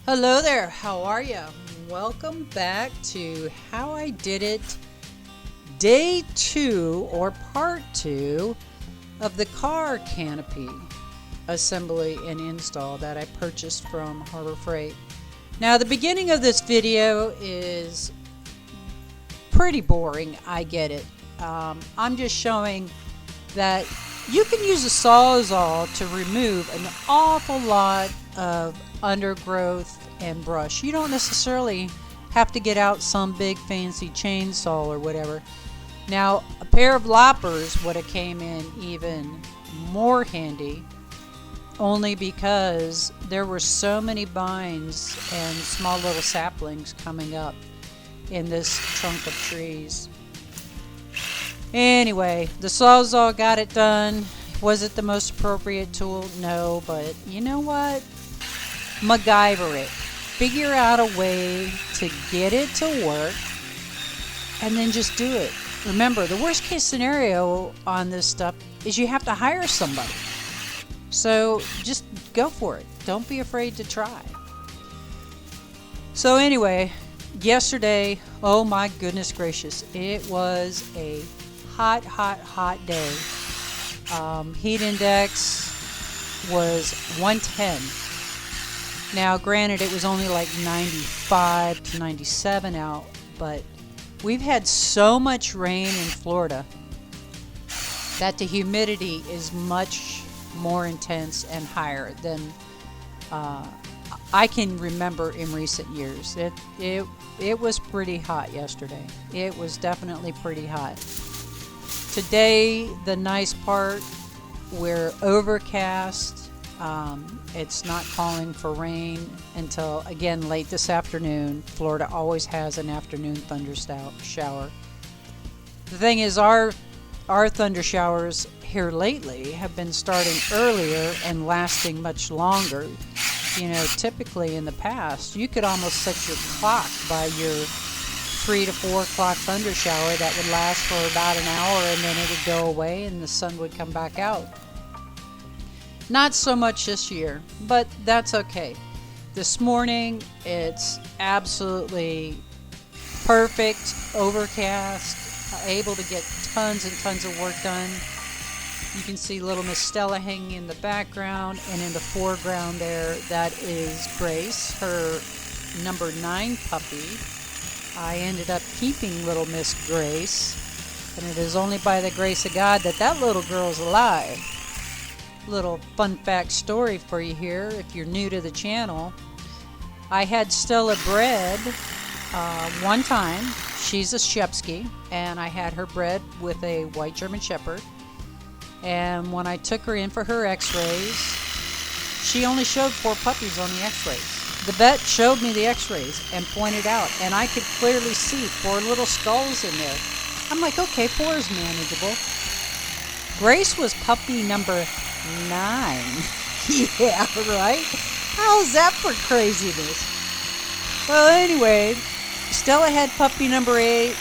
Hello there, how are you? Welcome back to How I Did It, Day 2 or Part 2 of the car canopy assembly and install that I purchased from Harbor Freight. Now the beginning of this video is pretty boring, I get it. I'm just showing that you can use a Sawzall to remove an awful lot of undergrowth and brush. You don't necessarily have to get out some big fancy chainsaw or whatever. Now, a pair of loppers would have came in even more handy, only because there were so many vines and small little saplings coming up in this trunk of trees. Anyway, the Sawzall got it done. Was it the most appropriate tool? No, but you know what? MacGyver it. Figure out a way to get it to work and then just do it. Remember, the worst case scenario on this stuff is you have to hire somebody. So just go for it. Don't be afraid to try. So anyway, yesterday, oh my goodness gracious, it was a hot day. Heat index was 110. Now granted, it was only like 95 to 97 out, but we've had so much rain in Florida that the humidity is much more intense and higher than I can remember in recent years. It was pretty hot yesterday. It was definitely pretty hot. Today, the nice part, we're overcast. It's not calling for rain until, again, late this afternoon. Florida always has an afternoon thunder shower. The thing is, our thunder showers here lately have been starting earlier and lasting much longer. You know, typically in the past, you could almost set your clock by your 3 to 4 o'clock thunder shower that would last for about an hour, and then it would go away and the sun would come back out. Not so much this year, but that's okay. This morning, it's absolutely perfect, overcast, able to get tons and tons of work done. You can see little Miss Stella hanging in the background, and in the foreground there, that is Grace, her number 9 puppy. I ended up keeping little Miss Grace, and it is only by the grace of God that that little girl's alive. Little fun fact story for you here if you're new to the channel. I had Stella bred one time. She's a Shepsky, and I had her bred with a white German Shepherd. And when I took her in for her x-rays, she only showed 4 puppies on the x-rays. The vet showed me the x-rays and pointed out, and I could clearly see 4 little skulls in there. I'm like, okay, 4 is manageable. Grace was puppy number 9. Yeah, right? How's that for craziness? Well, anyway, Stella had puppy number 8.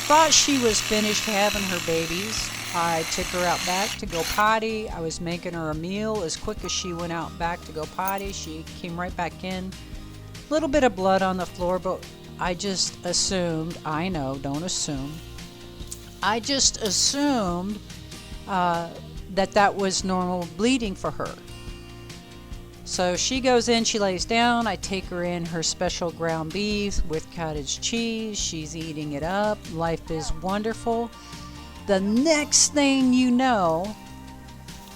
Thought she was finished having her babies. I took her out back to go potty. I was making her a meal. As quick as she went out back to go potty, she came right back in. A little bit of blood on the floor, but I just assumed, I know, don't assume. I just assumed that was normal bleeding for her. So she goes in, she lays down. I take her in her special ground beef with cottage cheese. She's eating it up. Life is wonderful. The next thing you know,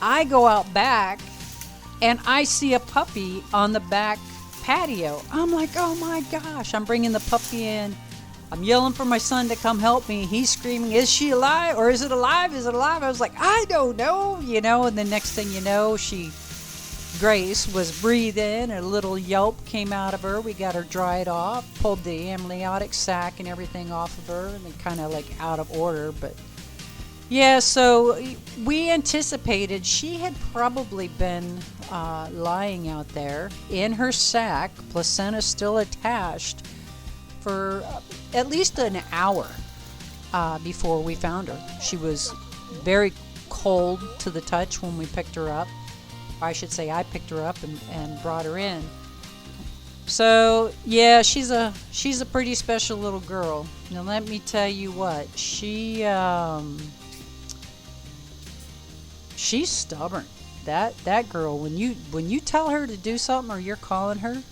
I go out back and I see a puppy on the back patio. I'm like, oh my gosh. I'm bringing the puppy in. I'm yelling for my son to come help me. He's screaming, is she alive? Or is it alive? Is it alive? I was like, I don't know, you know. And the next thing you know, Grace was breathing. A little yelp came out of her. We got her dried off, pulled the amniotic sac and everything off of her, and then kind of like out of order. But yeah, so we anticipated she had probably been lying out there in her sac, placenta still attached, for at least an hour before we found her. She was very cold to the touch when we picked her up. I should say I picked her up and brought her in. So yeah, she's a pretty special little girl. Now let me tell you what, she's stubborn. That girl, when you tell her to do something or you're calling her,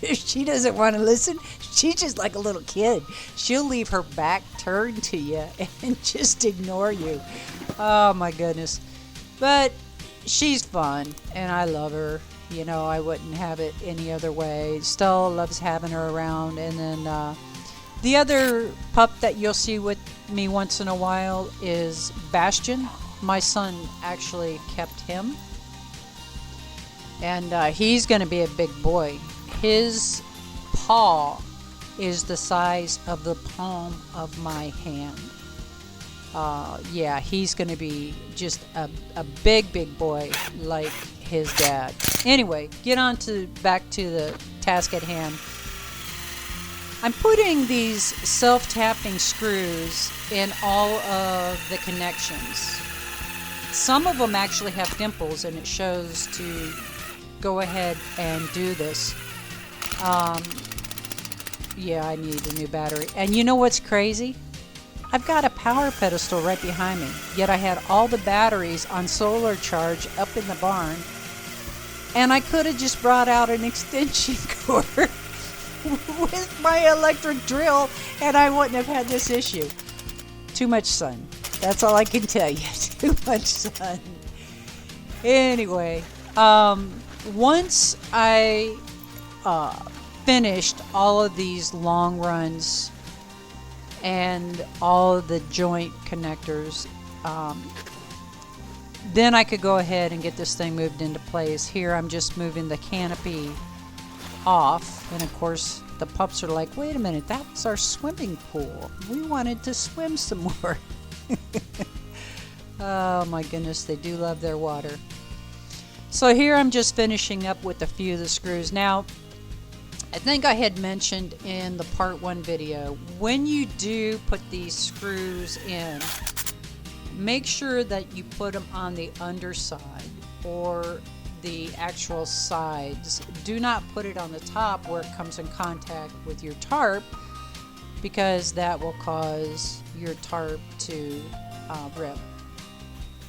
if she doesn't want to listen, she's just like a little kid. She'll leave her back turned to you and just ignore you. Oh my goodness. But she's fun and I love her. You know, I wouldn't have it any other way. Stella loves having her around. And then the other pup that you'll see with me once in a while is Bastion. My son actually kept him. And he's going to be a big boy. His paw is the size of the palm of my hand. Yeah, he's going to be just a big boy like his dad. Anyway, back to the task at hand. I'm putting these self-tapping screws in all of the connections. Some of them actually have dimples, and it shows to go ahead and do this. Yeah, I need a new battery. And you know what's crazy? I've got a power pedestal right behind me, yet I had all the batteries on solar charge up in the barn, and I could have just brought out an extension cord with my electric drill, and I wouldn't have had this issue. Too much sun. That's all I can tell you. Too much sun. Anyway, once I finished all of these long runs and all of the joint connectors, then I could go ahead and get this thing moved into place. Here I'm just moving the canopy off, and of course the pups are like, wait a minute, that's our swimming pool. We wanted to swim some more. Oh my goodness, they do love their water. So here I'm just finishing up with a few of the screws. Now, I think I had mentioned in the part 1 video, when you do put these screws in, make sure that you put them on the underside or the actual sides. Do not put it on the top where it comes in contact with your tarp, because that will cause your tarp to rip.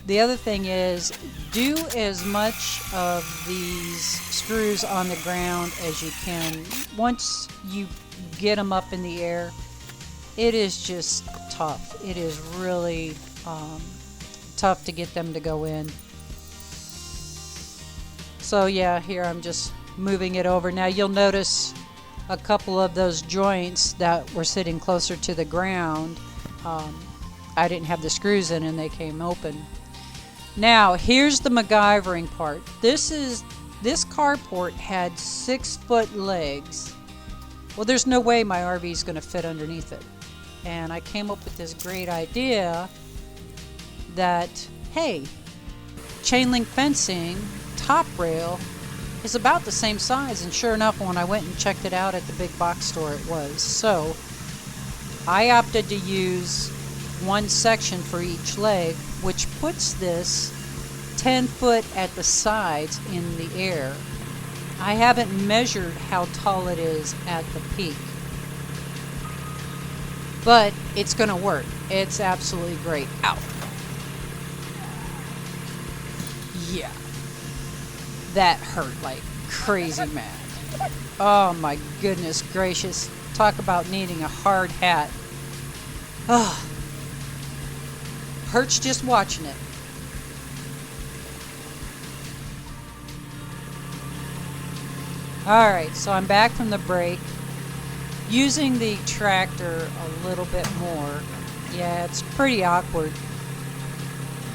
The other thing is, do as much of these screws on the ground as you can. Once you get them up in the air, it is just tough. It is really tough to get them to go in. So yeah, here I'm just moving it over. Now you'll notice a couple of those joints that were sitting closer to the ground. I didn't have the screws in and they came open. Now here's the MacGyvering part. This carport had 6-foot legs. Well, there's no way my RV is going to fit underneath it. And I came up with this great idea that, hey, chain link fencing top rail is about the same size, and sure enough, when I went and checked it out at the big box store, it was. So I opted to use one section for each leg, which puts this 10 foot at the sides in the air. I haven't measured how tall it is at the peak, but it's going to work. It's absolutely great. Ow. Yeah. That hurt like crazy mad. Oh my goodness gracious. Talk about needing a hard hat. Oh. Hurts just watching it. Alright, so I'm back from the break. Using the tractor a little bit more. Yeah, it's pretty awkward.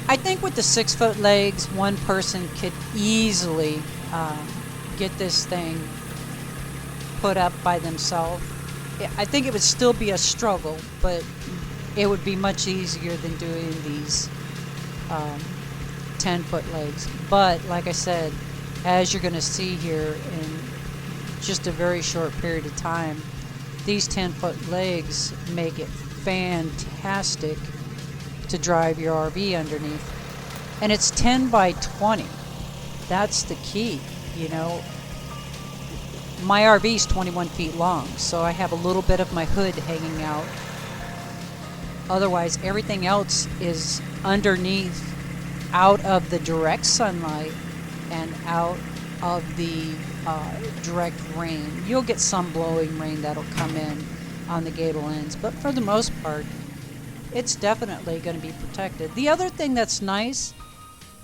I think with the 6-foot legs, one person could easily get this thing put up by themselves. I think it would still be a struggle, but it would be much easier than doing these 10-foot legs. But like I said, as you're going to see here in just a very short period of time, these 10-foot legs make it fantastic to drive your RV underneath. And it's 10 by 20. That's the key, you know. my RV is 21 feet long, so I have a little bit of my hood hanging out. Otherwise, everything else is underneath, out of the direct sunlight and out of the direct rain. You'll get some blowing rain that'll come in on the gable ends, but for the most part, it's definitely going to be protected. The other thing that's nice,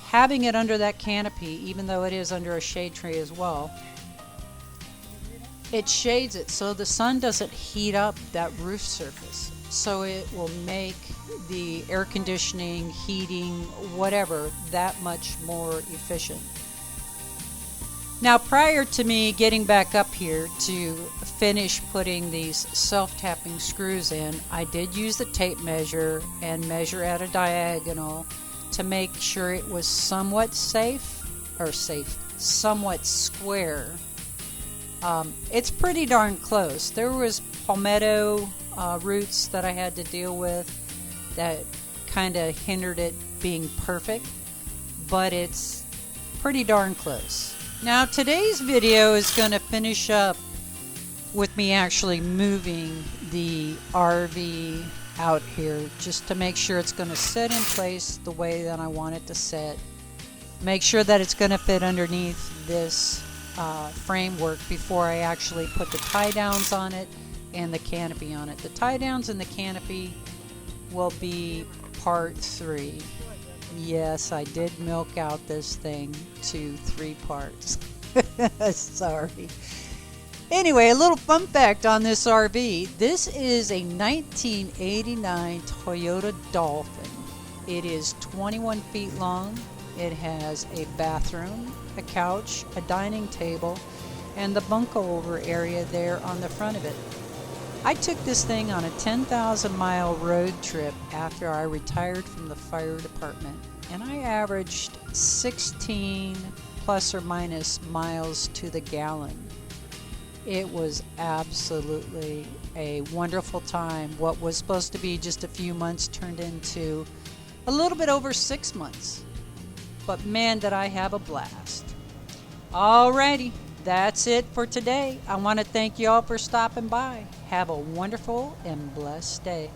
having it under that canopy, even though it is under a shade tree as well, it shades it so the sun doesn't heat up that roof surface. So it will make the air conditioning, heating, whatever, that much more efficient. Now, prior to me getting back up here to finish putting these self-tapping screws in, I did use the tape measure and measure at a diagonal to make sure it was somewhat somewhat square. It's pretty darn close. There was palmetto roots that I had to deal with that kind of hindered it being perfect, but it's pretty darn close. Now, today's video is going to finish up with me actually moving the RV out here just to make sure it's going to sit in place the way that I want it to sit. Make sure that it's going to fit underneath this framework before I actually put the tie downs on it and the canopy on it. The tie downs and the canopy will be part 3. Yes, I did milk out this thing to 3 parts. Sorry. Anyway, a little fun fact on this RV. This is a 1989 Toyota Dolphin. It is 21 feet long. It has a bathroom, a couch, a dining table, and the bunk over area there on the front of it. I took this thing on a 10,000 mile road trip after I retired from the fire department, and I averaged 16 plus or minus miles to the gallon. It was absolutely a wonderful time. What was supposed to be just a few months turned into a little bit over 6 months. But man, did I have a blast. Alrighty, that's it for today. I want to thank you all for stopping by. Have a wonderful and blessed day.